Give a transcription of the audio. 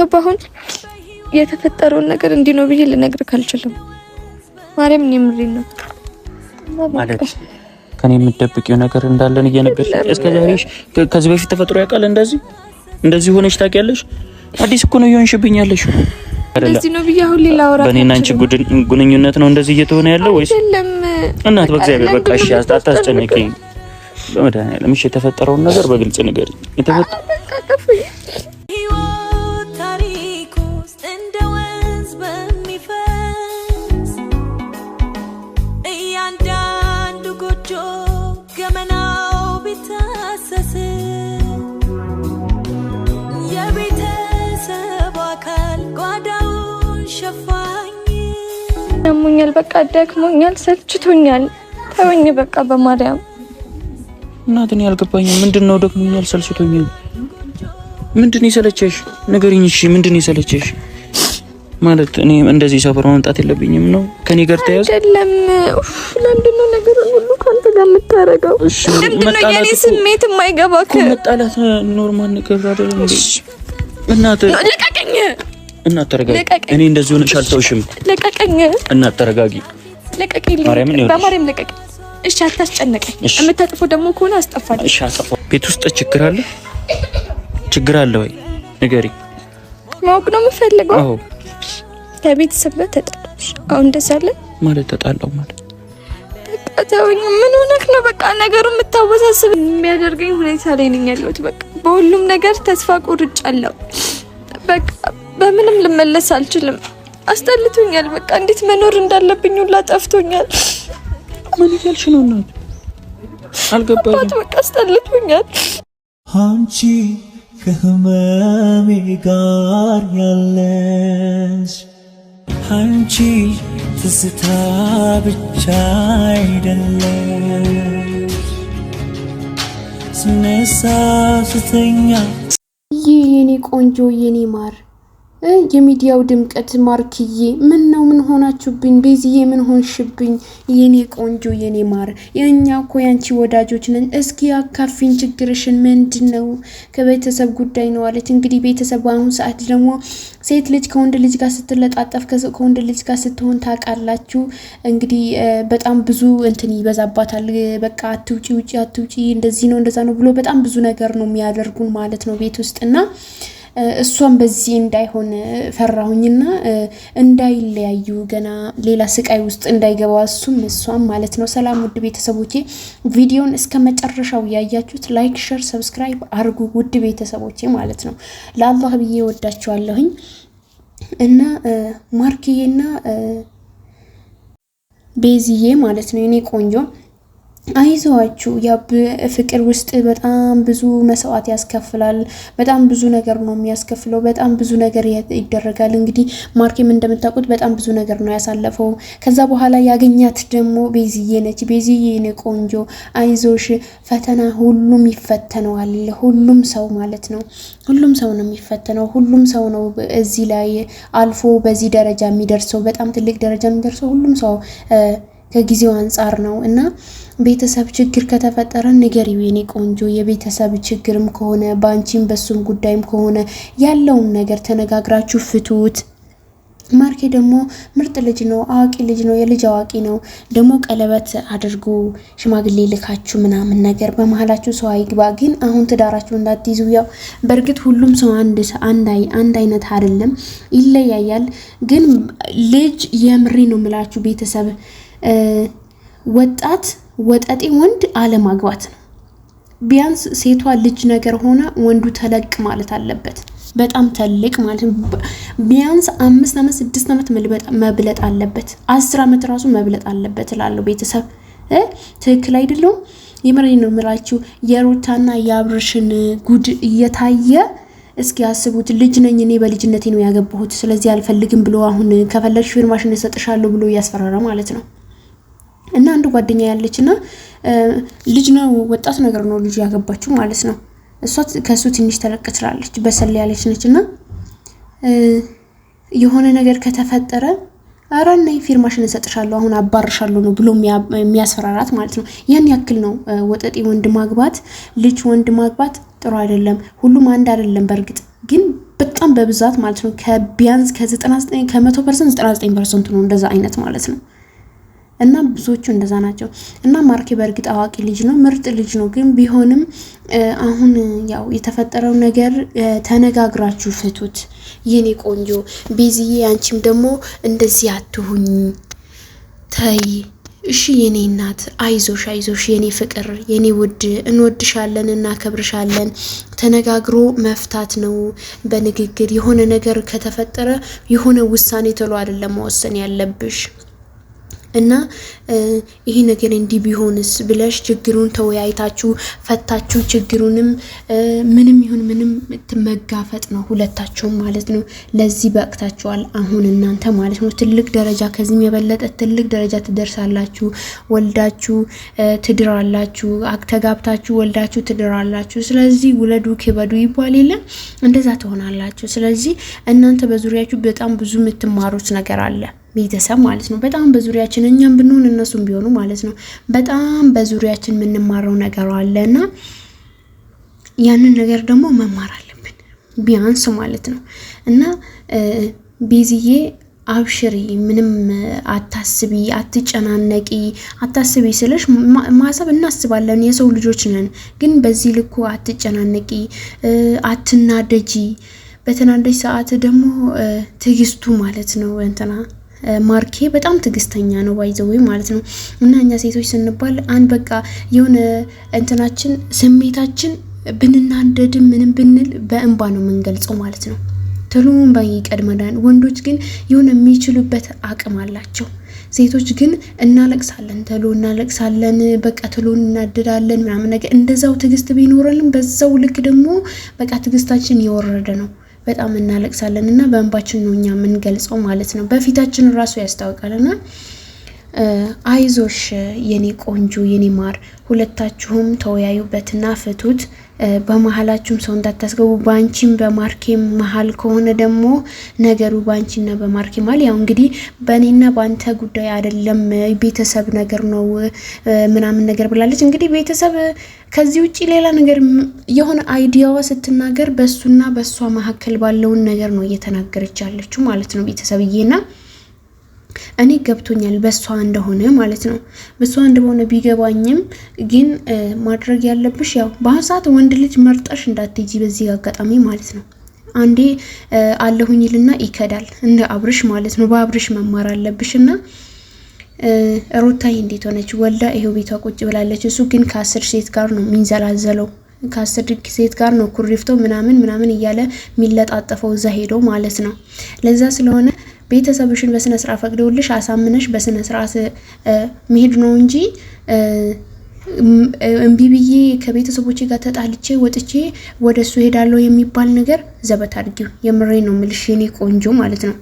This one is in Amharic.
ገባሁን የተፈጠረውን ነገር እንዲህ ነው ብዬ ልነግርህ አልችልም። ማርያም እኔ ምሪን ነው ማለት ከኔ የምትደብቂው ነገር እንዳለን እየነገርሽ እስከዛሬሽ ከዚህ በፊት ተፈጥሮ ያውቃል? እንደዚህ ሆነሽ ታውቂያለሽ? አዲስ እኮ ነው የሆንሽብኛለሽ። እንደዚህ ነው ብዬ አሁን ሌላ አውራ በእኔና አንቺ ግንኙነት ነው እንደዚህ እየተሆነ ያለው ወይስ? እናት በእግዚአብሔር በቃ እሺ አታስጨንቂኝ። በመድኃኒዓለም እሺ የተፈጠረውን ነገር በግልጽ ንገሪኝ። ያሙኛል በቃ ደክሞኛል፣ ሰልችቶኛል። ተወኝ በቃ በማርያም እናትን ያልገባኝ ምንድነው? ደክሞኛል፣ ሰልችቶኛል። ምንድን ይሰለቸሽ? ንገሪኝ እሺ ምንድን ይሰለቸሽ? ማለት እኔ እንደዚህ ሰፈር መምጣት የለብኝም ነው ከኔ ጋር ተያዝ አይደለም። ለምንድነው ነገር ሁሉ ካንተ ጋር የምታረጋው? እሺ ምንድነው የኔ ስሜት የማይገባክ? መጣላት ኖርማል ነገር አይደለም እንዴ? እናት ለቀቀኝ። እናት ተረጋጊ። እኔ እንደዚህ ሆነሽ አልተውሽም። ለቀቀኝ። እናት ተረጋጊ። ለቀቀኝ። በማርያም ለቀቀኝ። እሺ አታስጨነቀኝ። የምታጥፈው ደግሞ ከሆነ አስጠፋለሁ። እሺ አስጠፋው። ቤት ውስጥ ችግር አለ ወይ ንገሪ። ማወቅ ነው የምፈልገው። አዎ ከቤተሰብ ጋር ተጣላሽ? አሁን እንደዛ አለ ማለት ተጣላው ማለት በቃ ተወኝ። ምን ሆነክ ነው? በቃ ነገሩን የምታወሳስብ የሚያደርገኝ ሁኔታ ላይ ነኝ ያለሁት። በቃ በሁሉም ነገር ተስፋ ቆርጫለሁ። በቃ በምንም ልመለስ አልችልም። አስጠልቶኛል። በቃ እንዴት መኖር እንዳለብኝ ሁላ ጠፍቶኛል። ምን ይልሽ ነው እናት? አልገባኝም። በቃ አስጠልቶኛል። አንቺ ከህመሜ ጋር ያለሽ አንቺ ትዝታ ብቻ አይደለሽ ስነሳ ስተኛ የኔ ቆንጆ የኔ ማር የሚዲያው ድምቀት ማርክዬ ምን ነው? ምን ሆናችሁብኝ? ቤዚዬ ምን ሆንሽብኝ? የኔ ቆንጆ የኔ ማር የኛ እኮ ያንቺ ወዳጆች ነን። እስኪ አካፊን ችግርሽን ምንድነው? ከቤተሰብ ጉዳይ ነው አለች። እንግዲህ ቤተሰብ በአሁኑ ሰዓት ደግሞ ሴት ልጅ ከወንድ ልጅ ጋር ስትለጣጠፍ ከወንድ ልጅ ጋር ስትሆን ታውቃላችሁ። እንግዲህ በጣም ብዙ እንትን ይበዛባታል። በቃ አትውጪ ውጪ አትውጪ እንደዚህ ነው እንደዛ ነው ብሎ በጣም ብዙ ነገር ነው የሚያደርጉን ማለት ነው ቤት ውስጥና እሷም በዚህ እንዳይሆን ፈራሁኝና እንዳይለያዩ ገና ሌላ ስቃይ ውስጥ እንዳይገባ እሷም ማለት ነው። ሰላም ውድ ቤተሰቦቼ ቪዲዮን እስከ መጨረሻው ያያችሁት ላይክ፣ ሼር፣ ሰብስክራይብ አርጉ ውድ ቤተሰቦቼ ማለት ነው። ለአላህ ብዬ ወዳችኋለሁኝ እና ማርክዬና ቤዚዬ ማለት ነው የኔ ቆንጆ አይዟችሁ። ያ ፍቅር ውስጥ በጣም ብዙ መስዋዕት ያስከፍላል። በጣም ብዙ ነገር ነው የሚያስከፍለው። በጣም ብዙ ነገር ይደረጋል። እንግዲህ ማርኬም እንደምታውቁት በጣም ብዙ ነገር ነው ያሳለፈው። ከዛ በኋላ ያገኛት ደግሞ ቤዚዬ ነች። ቤዚዬ ነው ቆንጆ፣ አይዞሽ፣ ፈተና ሁሉም ይፈተነዋል። ሁሉም ሰው ማለት ነው ሁሉም ሰው ነው የሚፈተነው። ሁሉም ሰው ነው እዚህ ላይ አልፎ በዚህ ደረጃ የሚደርሰው፣ በጣም ትልቅ ደረጃ የሚደርሰው ሁሉም ሰው ከጊዜው አንፃር ነው እና ቤተሰብ ችግር ከተፈጠረ ንገሪው የኔ ቆንጆ። የቤተሰብ ችግርም ከሆነ ባንቺም በሱም ጉዳይም ከሆነ ያለውን ነገር ተነጋግራችሁ ፍቱት። ማርኬ ደግሞ ምርጥ ልጅ ነው፣ አዋቂ ልጅ ነው፣ የልጅ አዋቂ ነው። ደግሞ ቀለበት አድርጎ ሽማግሌ ልካችሁ ምናምን ነገር በመሀላችሁ ሰው አይግባ። ግን አሁን ትዳራችሁ እንዳትይዙ። ያው በእርግጥ ሁሉም ሰው አንድ አይነት አይደለም፣ ይለያያል። ግን ልጅ የምሬ ነው የምላችሁ ቤተሰብ ወጠጤ ወንድ አለማግባት ነው። ቢያንስ ሴቷ ልጅ ነገር ሆና ወንዱ ተለቅ ማለት አለበት። በጣም ተልቅ ማለት ነው። ቢያንስ 5 ዓመት 6 ዓመት መብለጥ አለበት። 10 ዓመት ራሱ መብለጥ አለበት እላለሁ ቤተሰብ። ትክክል አይደለም? የምሬን ነው የምላችሁ። የሩታና የአብርሽን ጉድ እየታየ እስኪ ያስቡት። ልጅ ነኝ እኔ በልጅነቴ ነው ያገባሁት፣ ስለዚህ አልፈልግም ብሎ አሁን ከፈለግሽ ፊርማሽን እሰጥሻለሁ ብሎ እያስፈራራ ማለት ነው። እና አንድ ጓደኛ ያለችና ልጅ ነው ወጣት ነገር ነው ልጅ ያገባችው ማለት ነው። እሷ ከሱ ትንሽ ተለቅ ትላለች፣ በሰል ያለች ነችና የሆነ ነገር ከተፈጠረ አራና ፊርማሽን እሰጥሻለሁ አሁን አባርሻለሁ ነው ብሎ የሚያስፈራራት ማለት ነው። ያን ያክል ነው ወጠጤ ወንድ ማግባት፣ ልጅ ወንድ ማግባት ጥሩ አይደለም። ሁሉም አንድ አይደለም። በርግጥ ግን በጣም በብዛት ማለት ነው ከቢያንስ ከ99 ከ100% 99% ነው እንደዛ አይነት ማለት ነው። እና ብዙዎቹ እንደዛ ናቸው። እና ማርኬ በእርግጥ አዋቂ ልጅ ነው፣ ምርጥ ልጅ ነው። ግን ቢሆንም አሁን ያው የተፈጠረው ነገር ተነጋግራችሁ ፍቱት የኔ ቆንጆ ቤዚዬ። አንቺም ደግሞ እንደዚህ አትሁኝ ታይ እሺ የኔ እናት። አይዞሽ የኔ ፍቅር የኔ ውድ፣ እንወድሻለን እናከብርሻለን። ተነጋግሮ መፍታት ነው በንግግር። የሆነ ነገር ከተፈጠረ የሆነ ውሳኔ ተሎ አይደለም መወሰን ያለብሽ። እና ይሄ ነገር እንዲህ ቢሆንስ ብለሽ ችግሩን ተወያይታችሁ ፈታችሁ ችግሩንም ምንም ይሁን ምንም መጋፈጥ ነው ሁለታችሁም ማለት ነው። ለዚህ በቅታችኋል አሁን እናንተ ማለት ነው። ትልቅ ደረጃ ከዚህም የበለጠ ትልቅ ደረጃ ትደርሳላችሁ። ወልዳችሁ ትድራላችሁ፣ ተጋብታችሁ ወልዳችሁ ትድራላችሁ። ስለዚህ ውለዱ ክበዱ ይባል የለ እንደዛ ትሆናላችሁ። ስለዚህ እናንተ በዙሪያችሁ በጣም ብዙ የምትማሩት ነገር አለ ቤተሰብ ማለት ነው። በጣም በዙሪያችን እኛም ብንሆን እነሱም ቢሆኑ ማለት ነው በጣም በዙሪያችን የምንማረው ነገር አለና ያንን ነገር ደግሞ መማር አለብን ቢያንስ ማለት ነው። እና ቤዚዬ አብሽሪ፣ ምንም አታስቢ፣ አትጨናነቂ። አታስቢ ስለሽ ማሰብ እናስባለን፣ የሰው ልጆች ነን። ግን በዚህ ልኩ አትጨናነቂ፣ አትናደጂ። በተናደጅ ሰዓት ደግሞ ትግስቱ ማለት ነው እንትና ማርኬ በጣም ትግስተኛ ነው ባይዘው ማለት ነው። እና እኛ ሴቶች ስንባል አንድ በቃ የሆነ እንትናችን ስሜታችን ብንናደድም ምንም ብንል በእንባ ነው የምንገልጸው ማለት ነው። ተሉን ባይ ቀድመዳን። ወንዶች ግን የሆነ የሚችሉበት አቅም አላቸው። ሴቶች ግን እናለቅሳለን፣ ተሎ እናለቅሳለን፣ በቃ ተሎ እናደዳለን ምናምን ነገር። እንደዛው ትግስት ቢኖርልን በዛው ልክ ደግሞ በቃ ትግስታችን የወረደ ነው። በጣም እናለቅሳለን እና በእንባችን ነው እኛ የምንገልጸው ማለት ነው። በፊታችን ራሱ ያስታውቃልና አይዞሽ የኔ ቆንጆ የኔ ማር፣ ሁለታችሁም ተወያዩበትና ፍቱት። በመሃላችሁም ሰው እንዳታስገቡ። ባንቺም በማርኬም መሃል ከሆነ ደግሞ ነገሩ ባንቺና በማርኬ መሃል ያው እንግዲህ በእኔና ባንተ ጉዳይ አይደለም ቤተሰብ ነገር ነው ምናምን ነገር ብላለች። እንግዲህ ቤተሰብ ከዚህ ውጪ ሌላ ነገር የሆነ አይዲያዋ ስትናገር በሱና በሷ መካከል ባለውን ነገር ነው እየተናገረች ያለችው ማለት ነው ቤተሰብዬና እኔ ገብቶኛል በሷ እንደሆነ ማለት ነው። በሷ እንደሆነ ቢገባኝም ግን ማድረግ ያለብሽ ያው በአሳት ወንድ ልጅ መርጠሽ እንዳትጂ በዚህ አጋጣሚ ማለት ነው። አንዴ አለሁኝልና ይከዳል እንደ አብርሽ ማለት ነው። በአብርሽ መማር አለብሽና ሩታዬ እንዴት ሆነች? ወልዳ ይሄው ቤቷ ቁጭ ብላለች። እሱ ግን ከ10 ሴት ጋር ነው የሚንዘላዘለው። ከ10 ሴት ጋር ነው ኩሪፍቶ ምናምን እያለ የሚለጣጠፈው እዛ ሄዶ ማለት ነው። ለዛ ስለሆነ ቤተሰብሽን በስነ ስርዓት ፈቅደውልሽ አሳምነሽ በስነ ስርዓት መሄድ ነው እንጂ እምቢ ብዬ ከቤተሰቦቼ ጋር ተጣልቼ ወጥቼ ወደሱ ሄዳለሁ የሚባል ነገር ዘበት አድርጊው። የምሬ ነው የምልሽ የኔ ቆንጆ ማለት ነው።